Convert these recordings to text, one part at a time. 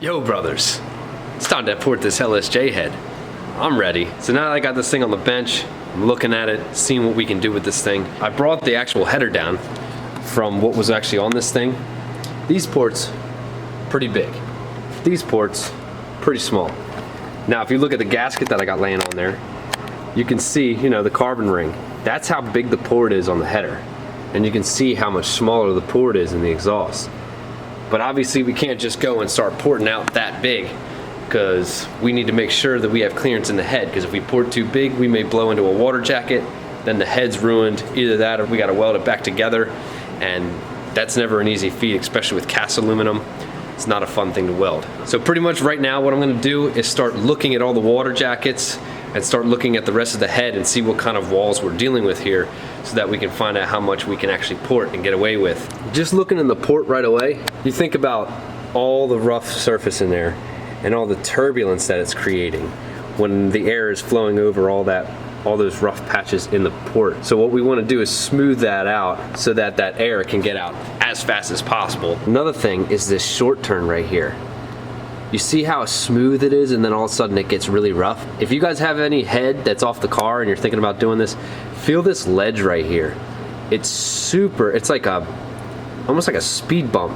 Yo brothers, it's time to port this LSJ head. I'm ready. So now that I got this thing on the bench, I'm looking at it, seeing what we can do with this thing. I brought the actual header down from what was actually on this thing. These ports, pretty big. These ports, pretty small. Now if you look at the gasket that I got laying on there, you can see, the carbon ring. That's how big the port is on the header. And you can see how much smaller the port is in the exhaust. But obviously we can't just go and start porting out that big, because we need to make sure that we have clearance in the head, because if we port too big, we may blow into a water jacket, then the head's ruined. Either that or we gotta weld it back together, and that's never an easy feat, especially with cast aluminum. It's not a fun thing to weld. So pretty much right now what I'm gonna do is start looking at all the water jackets and start looking at the rest of the head and see what kind of walls we're dealing with here, so that we can find out how much we can actually port and get away with. Just looking in the port right away, you think about all the rough surface in there and all the turbulence that it's creating when the air is flowing over all those rough patches in the port. So what we want to do is smooth that out so that that air can get out as fast as possible. Another thing is this short turn right here. You see how smooth it is, and then all of a sudden it gets really rough? If you guys have any head that's off the car and you're thinking about doing this, feel this ledge right here. It's like almost like a speed bump.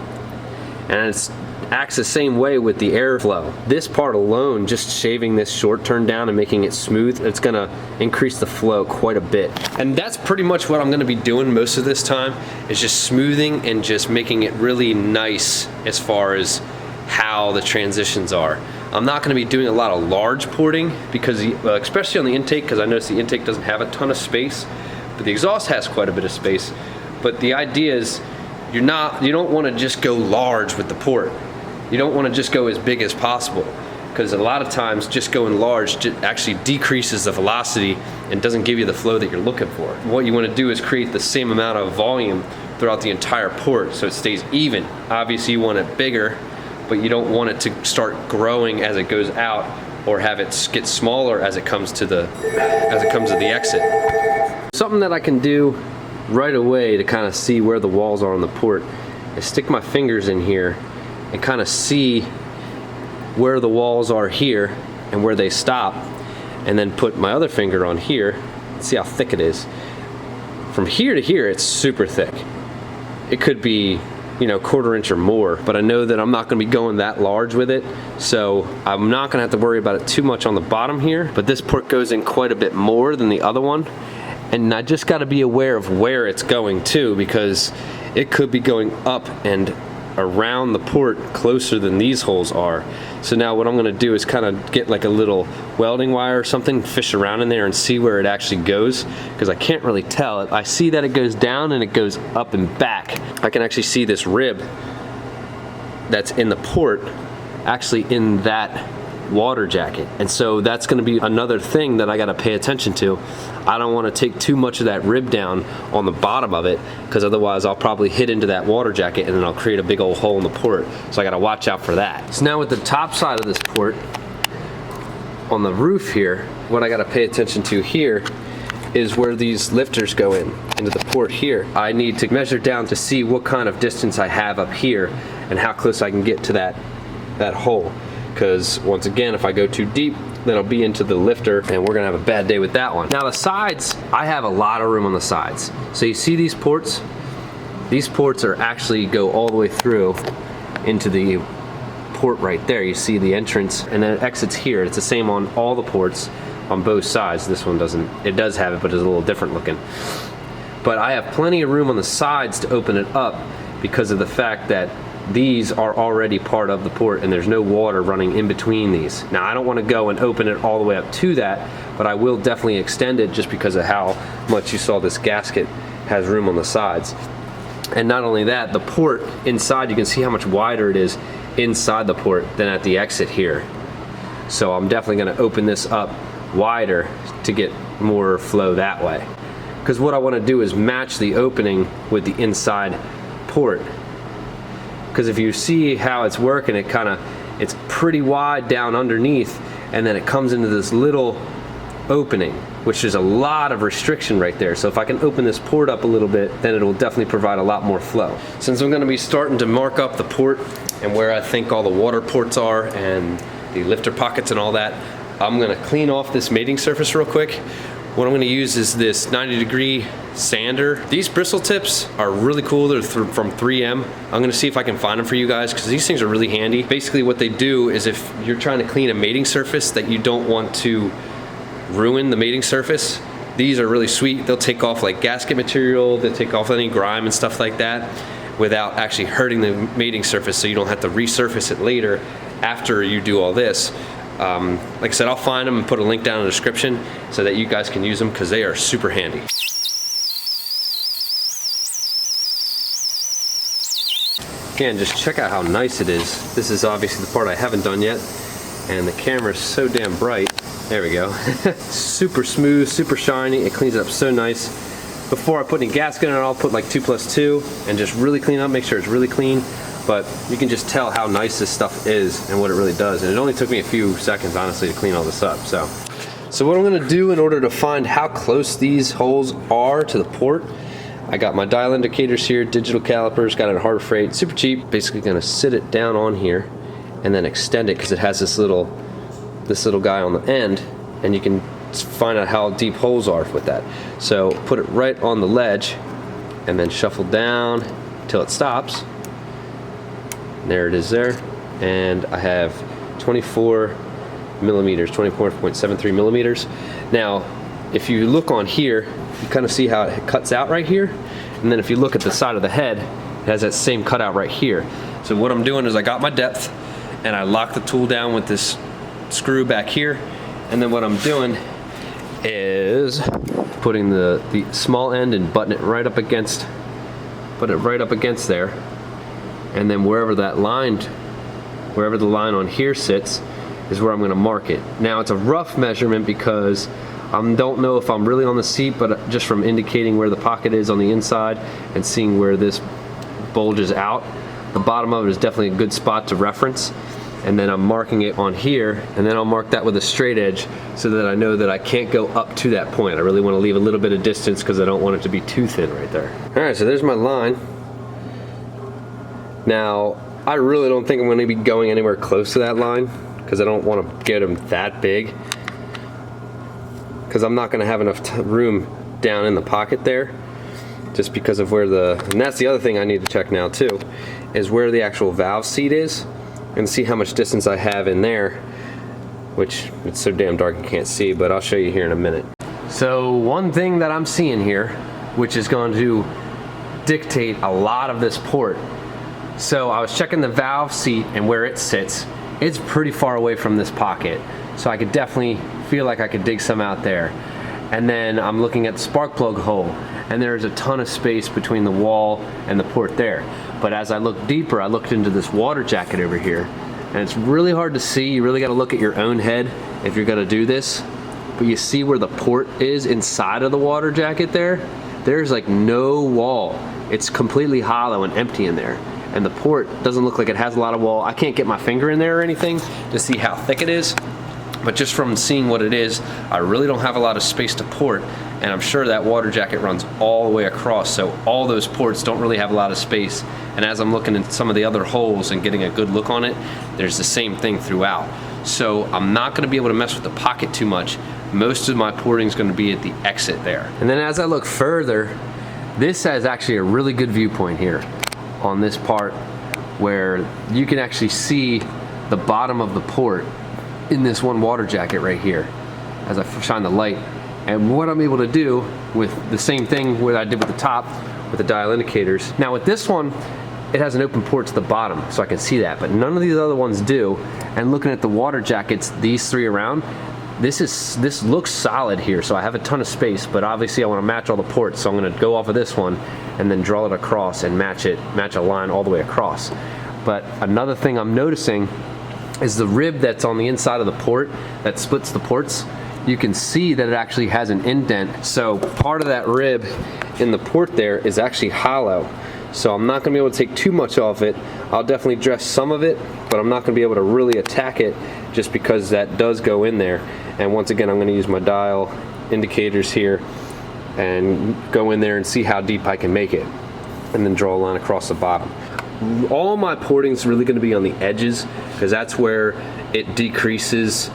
And it acts the same way with the airflow. This part alone, just shaving this short turn down and making it smooth, it's gonna increase the flow quite a bit. And that's pretty much what I'm gonna be doing most of this time, is just smoothing and just making it really nice as far as how the transitions are. I'm not going to be doing a lot of large porting, because especially on the intake, because I notice the intake doesn't have a ton of space, but the exhaust has quite a bit of space. But the idea is you don't want to just go large with the port. You don't want to just go as big as possible, because a lot of times just going large actually decreases the velocity and doesn't give you the flow that you're looking for. What you want to do is create the same amount of volume throughout the entire port so it stays even. Obviously you want it bigger, but you don't want it to start growing as it goes out, or have it get smaller as it comes to the exit. Something that I can do right away to kind of see where the walls are on the port is stick my fingers in here and kind of see where the walls are here and where they stop, and then put my other finger on here and see how thick it is. From here to here, it's super thick. It could be quarter inch or more, but I know that I'm not going to be going that large with it, so I'm not going to have to worry about it too much on the bottom here. But this port goes in quite a bit more than the other one, and I just got to be aware of where it's going too, because it could be going up and around the port closer than these holes are. So now what I'm going to do is kind of get like a little welding wire or something, fish around in there and see where it actually goes, because I can't really tell. I see that it goes down and it goes up and back. I can actually see this rib that's in the port actually in that water jacket, and so that's going to be another thing that I got to pay attention to. I don't want to take too much of that rib down on the bottom of it, because otherwise I'll probably hit into that water jacket and then I'll create a big old hole in the port. So I got to watch out for that. So now with the top side of this port on the roof here, what I got to pay attention to here is where these lifters go into the port here. I need to measure down to see what kind of distance I have up here and how close I can get to that hole. Because once again, if I go too deep, then I'll be into the lifter and we're gonna have a bad day with that one. Now the sides, I have a lot of room on the sides. So you see these ports? These ports are actually go all the way through into the port right there. You see the entrance, and then it exits here. It's the same on all the ports on both sides. This one doesn't, it does have it, but it's a little different looking. But I have plenty of room on the sides to open it up, because of the fact that these are already part of the port and there's no water running in between these. Now I don't want to go and open it all the way up to that, but I will definitely extend it, just because of how much you saw this gasket has room on the sides. And not only that, the port inside, you can see how much wider it is inside the port than at the exit here. So I'm definitely going to open this up wider to get more flow that way, because what I want to do is match the opening with the inside port. Because if you see how it's working, it's pretty wide down underneath, and then it comes into this little opening, which is a lot of restriction right there. So if I can open this port up a little bit, then it will definitely provide a lot more flow. Since I'm going to be starting to mark up the port and where I think all the water ports are and the lifter pockets and all that, I'm gonna clean off this mating surface real quick. What I'm gonna use is this 90-degree sander. These bristle tips are really cool. They're from 3M. I'm gonna see if I can find them for you guys because these things are really handy. Basically what they do is if you're trying to clean a mating surface that you don't want to ruin the mating surface, these are really sweet. They'll take off like gasket material, they'll take off any grime and stuff like that without actually hurting the mating surface, so you don't have to resurface it later after you do all this. Like I said, I'll find them and put a link down in the description so that you guys can use them because they are super handy. Again, just check out how nice it is. This is obviously the part I haven't done yet, and the camera's so damn bright. There we go. Super smooth, super shiny. It cleans it up so nice. Before I put any gasket in it, I'll put like 2+2 and just really clean up, make sure it's really clean. But you can just tell how nice this stuff is and what it really does. And it only took me a few seconds, honestly, to clean all this up. So what I'm gonna do in order to find how close these holes are to the port, I got my dial indicators here, digital calipers, got it at Harbor Freight, super cheap. Basically gonna sit it down on here and then extend it because it has this little guy on the end, and you can find out how deep holes are with that. So put it right on the ledge and then shuffle down till it stops. There it is there. And I have 24 millimeters, 24.73 millimeters. Now, if you look on here, you kind of see how it cuts out right here. And then if you look at the side of the head, it has that same cutout right here. So what I'm doing is I got my depth and I lock the tool down with this screw back here. And then what I'm doing is putting the small end and button it right up against, put it right up against there. And then wherever the line on here sits is where I'm gonna mark it. Now it's a rough measurement because I don't know if I'm really on the seat, but just from indicating where the pocket is on the inside and seeing where this bulges out, the bottom of it is definitely a good spot to reference. And then I'm marking it on here, and then I'll mark that with a straight edge so that I know that I can't go up to that point. I really want to leave a little bit of distance because I don't want it to be too thin right there. All right, so there's my line. Now, I really don't think I'm going to be going anywhere close to that line because I don't want to get them that big, because I'm not going to have enough room down in the pocket there, just because of where and that's the other thing I need to check now too, is where the actual valve seat is, and see how much distance I have in there, which it's so damn dark you can't see, but I'll show you here in a minute. So one thing that I'm seeing here, which is going to dictate a lot of this port. So I was checking the valve seat and where it sits. It's pretty far away from this pocket, so I could definitely feel like I could dig some out there. And then I'm looking at the spark plug hole, and there's a ton of space between the wall and the port there. But as I looked deeper, I looked into this water jacket over here, and it's really hard to see. You really got to look at your own head if you're gonna do this. But you see where the port is inside of the water jacket there? There's like no wall. It's completely hollow and empty in there. And the port doesn't look like it has a lot of wall. I can't get my finger in there or anything to see how thick it is. But just from seeing what it is, I really don't have a lot of space to port, and I'm sure that water jacket runs all the way across, so all those ports don't really have a lot of space. And as I'm looking at some of the other holes and getting a good look on it, there's the same thing throughout. So I'm not gonna be able to mess with the pocket too much. Most of my porting is gonna be at the exit there. And then as I look further, this has actually a really good viewpoint here on this part where you can actually see the bottom of the port in this one water jacket right here as I shine the light. And what I'm able to do with the same thing what I did with the top with the dial indicators. Now with this one, it has an open port to the bottom, so I can see that, but none of these other ones do. And looking at the water jackets, these three around, this looks solid here, so I have a ton of space, but obviously I want to match all the ports, so I'm going to go off of this one and then draw it across and match a line all the way across. But another thing I'm noticing is the rib that's on the inside of the port that splits the ports. You can see that it actually has an indent, so part of that rib in the port there is actually hollow. So I'm not going to be able to take too much off it. I'll definitely dress some of it, but I'm not going to be able to really attack it just because that does go in there. And once again, I'm going to use my dial indicators here and go in there and see how deep I can make it, and then draw a line across the bottom. All my porting is really going to be on the edges, because that's where it decreases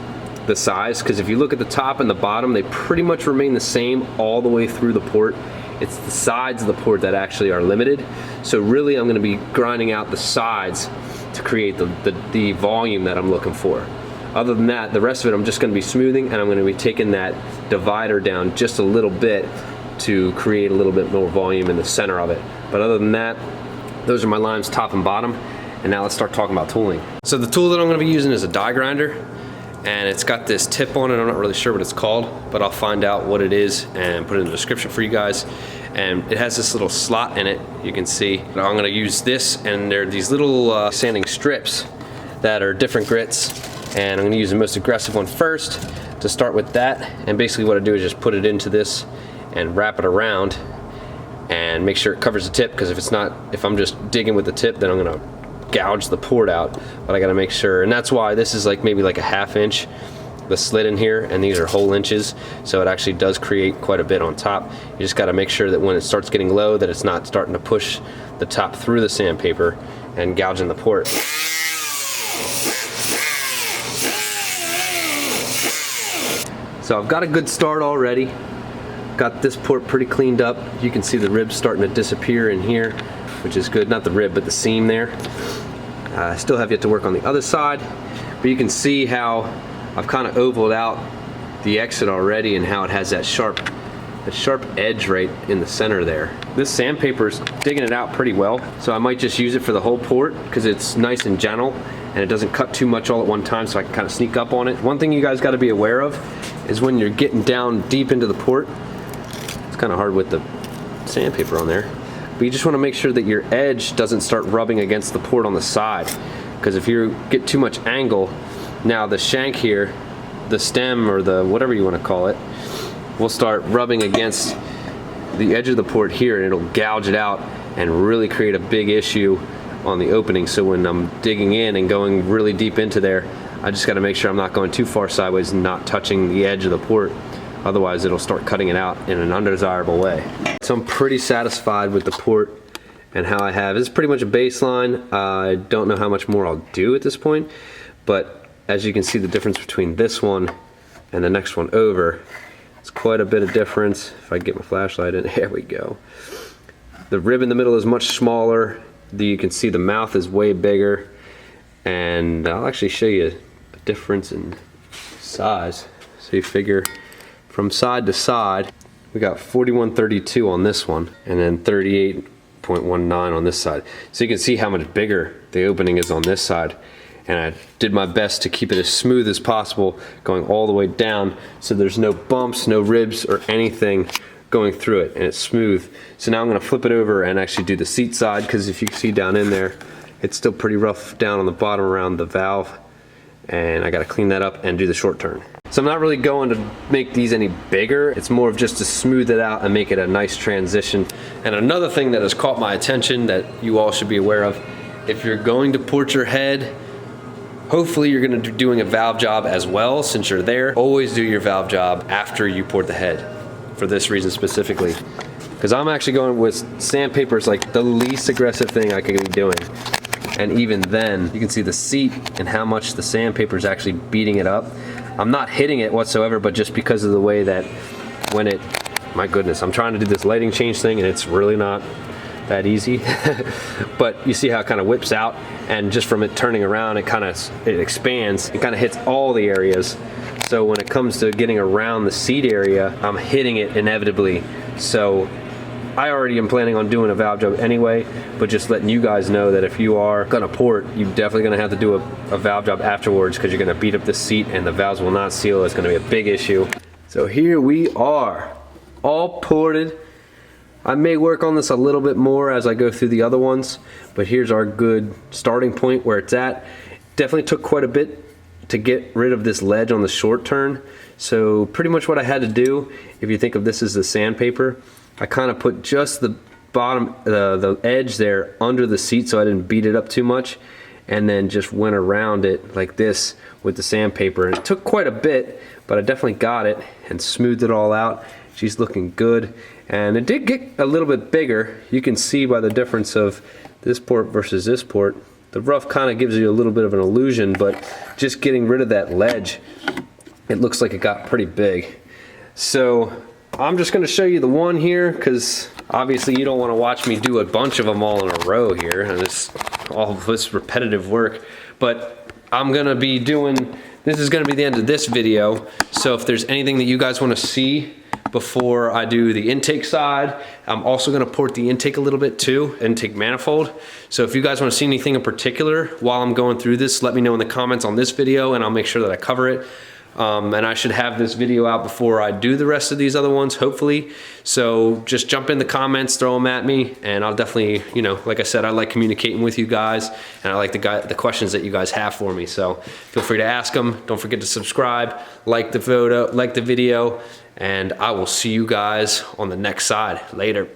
the size. Because if you look at the top and the bottom, they pretty much remain the same all the way through the port. It's the sides of the port that actually are limited. So really I'm going to be grinding out the sides to create the volume that I'm looking for. Other than that, the rest of it I'm just going to be smoothing, and I'm going to be taking that divider down just a little bit to create a little bit more volume in the center of it. But other than that, those are my lines top and bottom. And now let's start talking about tooling. So the tool that I'm going to be using is a die grinder, and it's got this tip on it. I'm not really sure what it's called, but I'll find out what it is and put it in the description for you guys. And it has this little slot in it, you can see. I'm going to use this, and there are these little sanding strips that are different grits, and I'm going to use the most aggressive one first to start with that. And basically what I do is just put it into this and wrap it around and make sure it covers the tip, because if I'm just digging with the tip, then I'm going to gouge the port out. But I got to make sure, and that's why this is like maybe like a 1/2 inch, the slit in here, and these are whole inches, so it actually does create quite a bit on top. You just got to make sure that when it starts getting low, that it's not starting to push the top through the sandpaper and gouging the port. So I've got a good start already. Got this port pretty cleaned up. You can see the ribs starting to disappear in here, which is good. Not the rib, but the seam there. I still have yet to work on the other side, but you can see how I've kind of ovaled out the exit already, and how it has that sharp edge right in the center there. This sandpaper's digging it out pretty well, so I might just use it for the whole port because it's nice and gentle and it doesn't cut too much all at one time, so I can kind of sneak up on it. One thing you guys got to be aware of is when you're getting down deep into the port, it's kind of hard with the sandpaper on there, but you just want to make sure that your edge doesn't start rubbing against the port on the side, because if you get too much angle, now the shank here, the stem or the whatever you want to call it, will start rubbing against the edge of the port here, and it'll gouge it out and really create a big issue on the opening. So when I'm digging in and going really deep into there, I just got to make sure I'm not going too far sideways and not touching the edge of the port. Otherwise it'll start cutting it out in an undesirable way. So I'm pretty satisfied with the port and how I have. It's pretty much a baseline. I don't know how much more I'll do at this point, but as you can see, the difference between this one and the next one over, it's quite a bit of difference. If I get my flashlight in, there we go. The rib in the middle is much smaller. You can see the mouth is way bigger, and I'll actually show you a difference in size. So you figure from side to side, we got 4132 on this one, and then 38.19 on this side. So you can see how much bigger the opening is on this side. And I did my best to keep it as smooth as possible, going all the way down, so there's no bumps, no ribs, or anything going through it, and it's smooth. So now I'm gonna flip it over and actually do the seat side, because if you can see down in there, it's still pretty rough down on the bottom around the valve, and I gotta clean that up and do the short turn. So I'm not really going to make these any bigger. It's more of just to smooth it out and make it a nice transition. And another thing that has caught my attention that you all should be aware of, if you're going to port your head, hopefully you're going to be doing a valve job as well. Since you're there, always do your valve job after you port the head, for this reason specifically. Because I'm actually going with sandpaper is like the least aggressive thing I could be doing. And even then, you can see the seat and how much the sandpaper is actually beating it up. I'm not hitting it whatsoever, but just because of the way that when it, my goodness, I'm trying to do this lighting change thing and it's really not that easy. But you see how it kind of whips out, and just from it turning around, it expands. It kind of hits all the areas. So when it comes to getting around the seat area, I'm hitting it inevitably. So I already am planning on doing a valve job anyway, but just letting you guys know that if you are gonna port, you're definitely gonna have to do a valve job afterwards, because you're gonna beat up the seat and the valves will not seal. It's gonna be a big issue. So here we are, all ported. I may work on this a little bit more as I go through the other ones, but here's our good starting point where it's at. Definitely took quite a bit to get rid of this ledge on the short turn. So pretty much what I had to do, if you think of this as the sandpaper, I kind of put just the bottom, the edge there under the seat so I didn't beat it up too much, and then just went around it like this with the sandpaper. And it took quite a bit, but I definitely got it and smoothed it all out. She's looking good, and it did get a little bit bigger. You can see by the difference of this port versus this port. The rough kind of gives you a little bit of an illusion, but just getting rid of that ledge, it looks like it got pretty big. So I'm just going to show you the one here, because obviously you don't want to watch me do a bunch of them all in a row here, and it's all this repetitive work. But I'm going to be doing, this is going to be the end of this video. So if there's anything that you guys want to see before I do the intake side, I'm also going to port the intake a little bit too, intake manifold. So if you guys want to see anything in particular while I'm going through this, let me know in the comments on this video and I'll make sure that I cover it. And I should have this video out before I do the rest of these other ones, hopefully. So just jump in the comments, throw them at me, and I'll definitely, you know, like I said, I like communicating with you guys, and I like the questions that you guys have for me. So feel free to ask them. Don't forget to subscribe, like the video, and I will see you guys on the next side. Later.